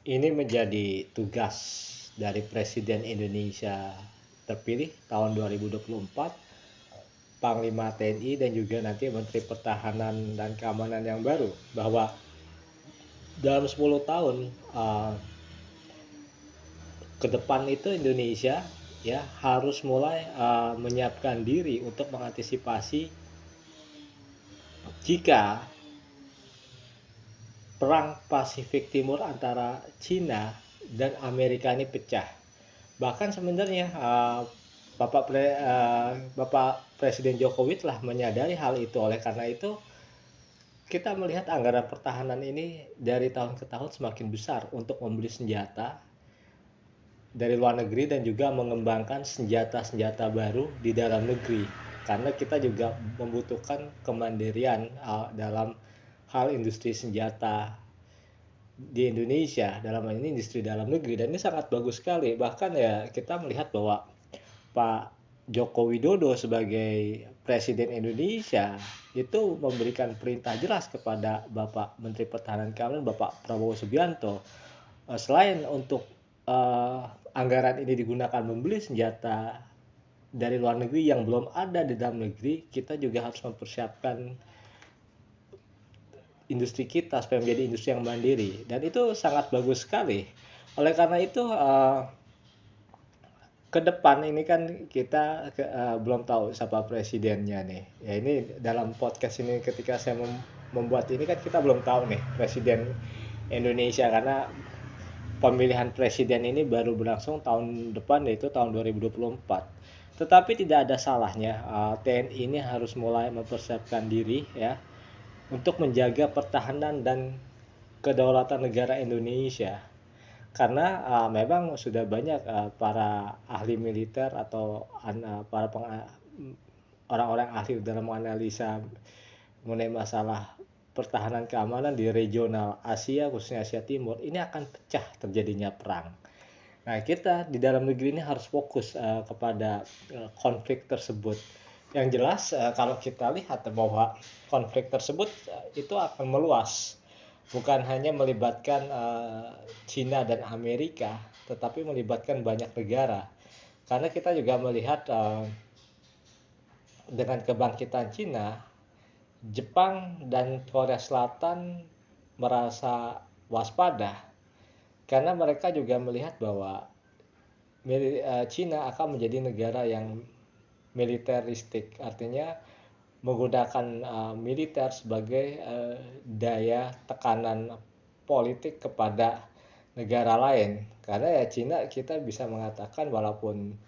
Ini menjadi tugas dari Presiden Indonesia terpilih tahun 2024, Panglima TNI dan juga nanti Menteri Pertahanan dan Keamanan yang baru, bahwa dalam 10 tahun ke depan itu Indonesia ya harus mulai menyiapkan diri untuk mengantisipasi jika perang Pasifik Timur antara Cina dan Amerika ini pecah. Bahkan sebenarnya Bapak Presiden Jokowi telah menyadari hal itu. Oleh karena itu, kita melihat anggaran pertahanan ini dari tahun ke tahun semakin besar untuk membeli senjata dari luar negeri dan juga mengembangkan senjata-senjata baru di dalam negeri. Karena kita juga membutuhkan kemandirian dalam hal industri senjata di Indonesia, dalam hal ini industri dalam negeri, dan ini sangat bagus sekali. Bahkan ya kita melihat bahwa Pak Joko Widodo sebagai Presiden Indonesia itu memberikan perintah jelas kepada Bapak Menteri Pertahanan Keamanan Bapak Prabowo Subianto, selain untuk anggaran ini digunakan membeli senjata dari luar negeri yang belum ada di dalam negeri, kita juga harus mempersiapkan industri kita supaya menjadi industri yang mandiri, dan itu sangat bagus sekali. Oleh karena itu ke depan ini kan kita belum tahu siapa presidennya nih. Ya ini dalam podcast ini ketika saya membuat ini kan kita belum tahu nih presiden Indonesia, karena pemilihan presiden ini baru berlangsung tahun depan, yaitu tahun 2024. Tetapi tidak ada salahnya TNI ini harus mulai mempersiapkan diri ya untuk menjaga pertahanan dan kedaulatan negara Indonesia. Karena memang sudah banyak para ahli militer atau para orang-orang ahli dalam menganalisa mengenai masalah pertahanan keamanan di regional Asia, khususnya Asia Timur, ini akan pecah terjadinya perang. Nah, kita di dalam negeri ini harus fokus kepada konflik tersebut. Yang jelas kalau kita lihat bahwa konflik tersebut itu akan meluas, bukan hanya melibatkan Cina dan Amerika, tetapi melibatkan banyak negara. Karena kita juga melihat dengan kebangkitan Cina, Jepang dan Korea Selatan merasa waspada karena mereka juga melihat bahwa Cina akan menjadi negara yang militeristik, artinya menggunakan militer sebagai daya tekanan politik kepada negara lain. Karena ya Cina, kita bisa mengatakan walaupun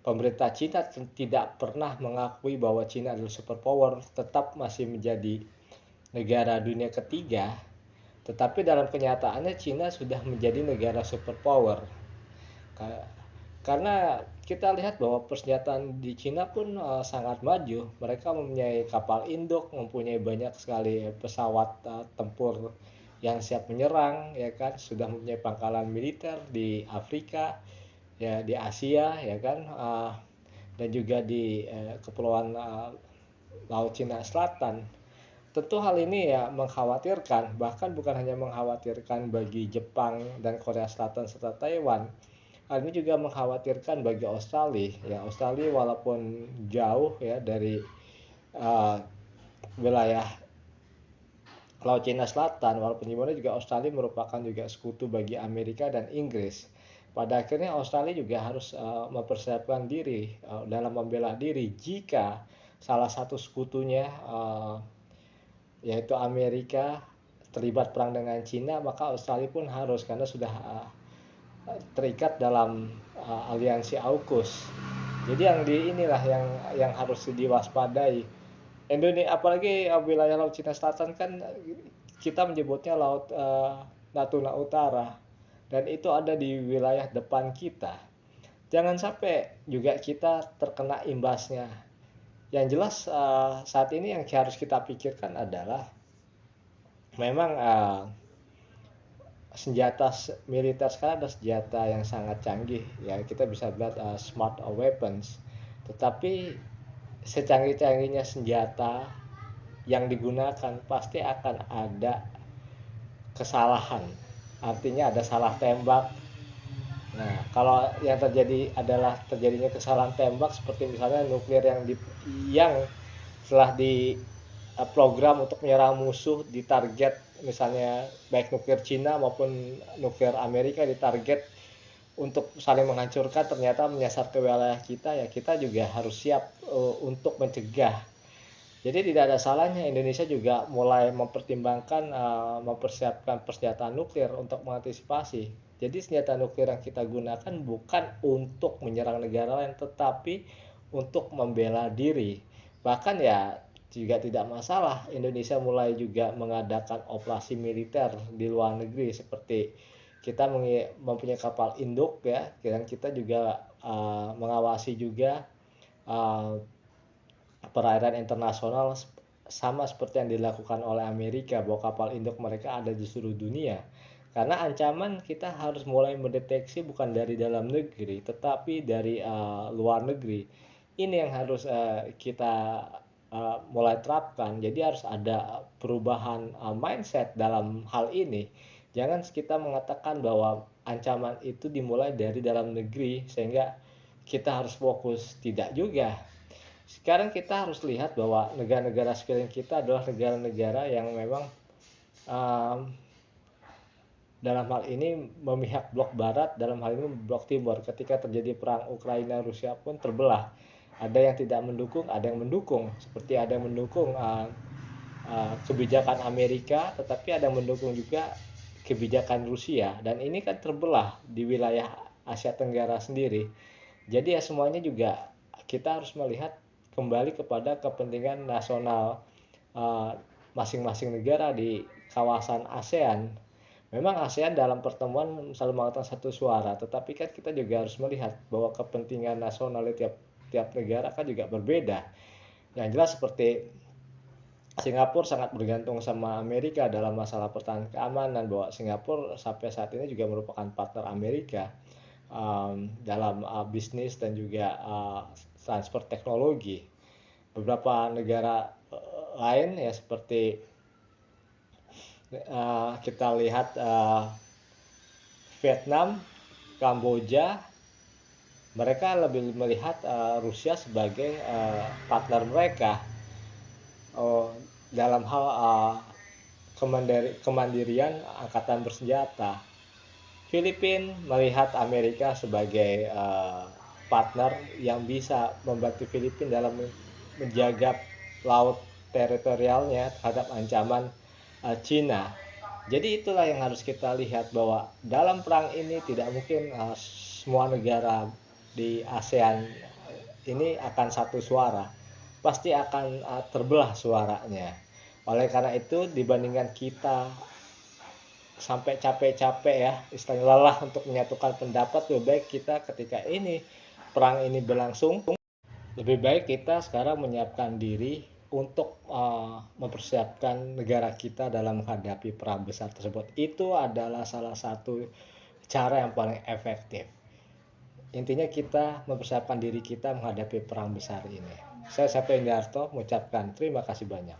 pemerintah Cina tidak pernah mengakui bahwa Cina adalah superpower, tetap masih menjadi negara dunia ketiga, tetapi dalam kenyataannya Cina sudah menjadi negara superpower. Karena kita lihat bahwa persenjataan di Cina pun sangat maju. Mereka mempunyai kapal induk, mempunyai banyak sekali pesawat tempur yang siap menyerang, ya kan, sudah mempunyai pangkalan militer di Afrika, ya di Asia, ya kan, dan juga di kepulauan Laut Cina Selatan. Tentu hal ini ya mengkhawatirkan, bahkan bukan hanya mengkhawatirkan bagi Jepang dan Korea Selatan serta Taiwan. Hal ini juga mengkhawatirkan bagi Australia. Ya, Australia walaupun jauh ya dari uh, wilayah Laut Cina Selatan, walaupun gimana juga Australia merupakan juga sekutu bagi Amerika dan Inggris. Pada akhirnya Australia juga harus mempersiapkan diri dalam membela diri jika salah satu sekutunya yaitu Amerika terlibat perang dengan Cina, maka Australia pun harus, karena sudah terikat dalam aliansi AUKUS. Jadi yang di inilah yang harus diwaspadai. Indonesia, apalagi wilayah Laut Cina Selatan kan kita menyebutnya Laut Natuna Utara, dan itu ada di wilayah depan kita. Jangan sampai juga kita terkena imbasnya. Yang jelas saat ini yang harus kita pikirkan adalah memang senjata militer sekarang ada senjata yang sangat canggih, ya kita bisa lihat smart weapons, tetapi secanggih-canggihnya senjata yang digunakan pasti akan ada kesalahan. artinya ada salah tembak. Nah, kalau yang terjadi adalah terjadinya kesalahan tembak seperti misalnya nuklir yang setelah di program untuk menyerang musuh di target, misalnya baik nuklir Cina maupun nuklir Amerika ditarget untuk saling menghancurkan, ternyata menyasar ke wilayah kita, ya kita juga harus siap untuk mencegah. Jadi tidak ada salahnya Indonesia juga mulai mempertimbangkan mempersiapkan persenjataan nuklir untuk mengantisipasi. Jadi senjata nuklir yang kita gunakan bukan untuk menyerang negara lain, tetapi untuk membela diri. Bahkan ya juga tidak masalah Indonesia mulai juga mengadakan operasi militer di luar negeri, seperti kita mempunyai kapal induk ya, dan kita juga mengawasi juga uh, perairan internasional, sama seperti yang dilakukan oleh Amerika, bahwa kapal induk mereka ada di seluruh dunia. Karena ancaman kita harus mulai mendeteksi bukan dari dalam negeri, tetapi dari luar negeri. Ini yang harus kita mulai terapkan. Jadi harus ada perubahan mindset dalam hal ini. Jangan kita mengatakan bahwa ancaman itu dimulai dari dalam negeri sehingga kita harus fokus. Tidak juga. Sekarang kita harus lihat bahwa negara-negara sekeliling kita adalah negara-negara yang memang um, dalam hal ini memihak blok barat, dalam hal ini blok timur. Ketika terjadi perang Ukraina Rusia pun terbelah, ada yang tidak mendukung, ada yang mendukung, seperti ada yang mendukung kebijakan Amerika, tetapi ada yang mendukung juga kebijakan Rusia, dan ini kan terbelah di wilayah Asia Tenggara sendiri. Jadi ya semuanya juga kita harus melihat kembali kepada kepentingan nasional uh, masing-masing negara di kawasan ASEAN. Memang ASEAN dalam pertemuan selalu mengatakan satu suara, tetapi kan kita juga harus melihat bahwa kepentingan nasional tiap negara kan juga berbeda. Yang jelas seperti Singapura sangat bergantung sama Amerika dalam masalah pertahanan keamanan, bahwa Singapura sampai saat ini juga merupakan partner Amerika dalam bisnis dan juga transfer teknologi. Beberapa negara lain ya seperti kita lihat Vietnam, Kamboja, mereka lebih melihat Rusia sebagai partner mereka dalam hal kemandirian angkatan bersenjata. Filipina melihat Amerika sebagai partner yang bisa membantu Filipina dalam menjaga laut teritorialnya terhadap ancaman Cina. Jadi itulah yang harus kita lihat, bahwa dalam perang ini tidak mungkin semua negara di ASEAN ini akan satu suara. Pasti akan terbelah suaranya. Oleh karena itu dibandingkan kita sampai capek-capek ya, istilahnya lelah untuk menyatukan pendapat, lebih baik kita ketika ini perang ini berlangsung, lebih baik kita sekarang menyiapkan diri untuk mempersiapkan negara kita dalam menghadapi perang besar tersebut. Itu adalah salah satu cara yang paling efektif. Intinya kita mempersiapkan diri kita menghadapi perang besar ini. Saya Septo Indarto mengucapkan terima kasih banyak.